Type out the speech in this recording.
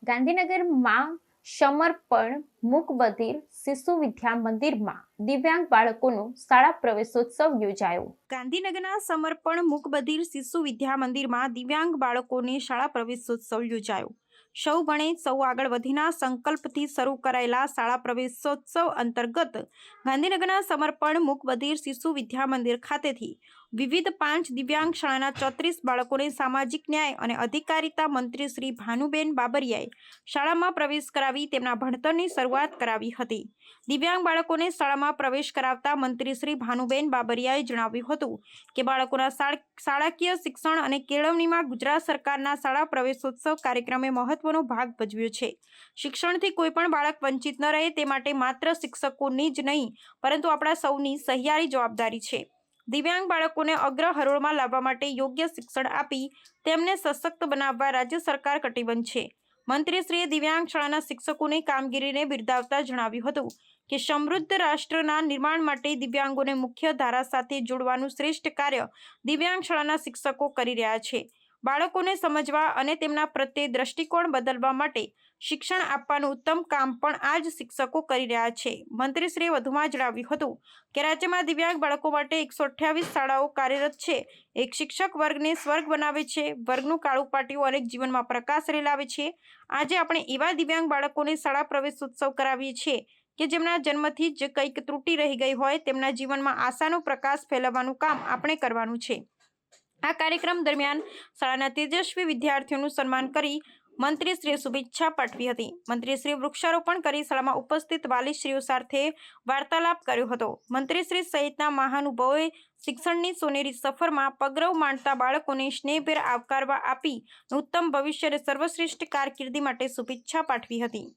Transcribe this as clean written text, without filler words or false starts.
ગાંધીનગરમાં સમર્પણ મૂક બધિર શિશુ વિદ્યા મંદિરમાં દિવ્યાંગ બાળકોનો શાળા પ્રવેશોત્સવ યોજાયો। ગાંધીનગરના સમર્પણ મૂક બધિર શિશુ વિદ્યા મંદિરમાં દિવ્યાંગ બાળકોને શાળા પ્રવેશોત્સવ યોજાયો। સૌ ભણે સૌ આગળ વધીના સંકલ્પથી શરૂ કરાયેલા શાળા પ્રવેશોત્સવ અંતર્ગત ગાંધીનગરના સમર્પણ મૂક બધિર શિશુ વિદ્યા મંદિર ખાતેથી વિવિધ 5 દિવ્યાંગ શાળાના 34 બાળકોને સામાજિક ન્યાય અને અધિકારિતા મંત્રી શ્રી ભાનુબેન બાબરિયાએ શાળામાં પ્રવેશ કરાવી તેમના ભણતરની શરૂઆત કરાવી હતી। દિવ્યાંગ બાળકોને શાળામાં પ્રવેશ કરાવતા મંત્રી શ્રી ભાનુબેન બાબરિયાએ જણાવ્યું હતું કે બાળકોના શાળાકીય શિક્ષણ અને કેળવણીમાં ગુજરાત સરકારના શાળા પ્રવેશોત્સવ કાર્યક્રમે મહત્વનો ભાગ ભજવ્યો છે। શિક્ષણથી કોઈ પણ બાળક વંચિત ન રહે તે માટે માત્ર શિક્ષકોની જ નહીં પરંતુ આપણા સૌની સહિયારી જવાબદારી છે। દિવ્યાંગ બાળકોને અગ્ર હરોળમાં લાવવા માટે યોગ્ય શિક્ષણ આપી તેમને સશક્ત બનાવવા રાજ્ય સરકાર કટિબદ્ધ છે। મંત્રીશ્રીએ દિવ્યાંગ શાળાના શિક્ષકોની કામગીરીને બિરદાવતા જણાવ્યું હતું કે સમૃદ્ધ રાષ્ટ્રના નિર્માણ માટે દિવ્યાંગોને મુખ્ય ધારા સાથે જોડવાનું શ્રેષ્ઠ કાર્ય દિવ્યાંગ શાળાના શિક્ષકો કરી રહ્યા છે। બાળકોને સમજવા અને તેમના પ્રત્યે દ્રષ્ટિકોણ બદલવા માટે શિક્ષણ આપવાનું ઉત્તમ કામ પણ આ જ શિક્ષકો કરી રહ્યા છે। મંત્રીશ્રીએ વધુમાં જણાવ્યું હતું કે રાજ્યમાં દિવ્યાંગ બાળકો માટે 128 શાળાઓ કાર્યરત છે। એક શિક્ષક વર્ગને સ્વર્ગ બનાવે છે, વર્ગનું કાળું પાટિયું અનેક જીવનમાં પ્રકાશ રેલાવે છે। આજે આપણે એવા દિવ્યાંગ બાળકોને શાળા પ્રવેશોત્સવ કરાવીએ છીએ કે જેમના જન્મથી જ કંઈક ત્રુટિ રહી ગઈ હોય તેમના જીવનમાં આશાનો પ્રકાશ ફેલાવવાનું કામ આપણે કરવાનું છે। આ કાર્યક્રમ દરમિયાન શાળાના તેજસ્વી વિદ્યાર્થીઓનું સન્માન કરી મંત્રીશ્રીએ શુભેચ્છા પાઠવી હતી। મંત્રીશ્રીએ વૃક્ષારોપણ કરી શાળામાં ઉપસ્થિત વાલીશ્રીઓ સાથે વાર્તાલાપ કર્યો હતો। મંત્રીશ્રી સહિતના મહાનુભાવોએ શિક્ષણની સોનેરી સફરમાં પગરવ માંડતા બાળકોને સ્નેહભેર આવકારવા આપી ઉત્તમ ભવિષ્ય અને સર્વશ્રેષ્ઠ કારકિર્દી માટે શુભેચ્છા પાઠવી હતી।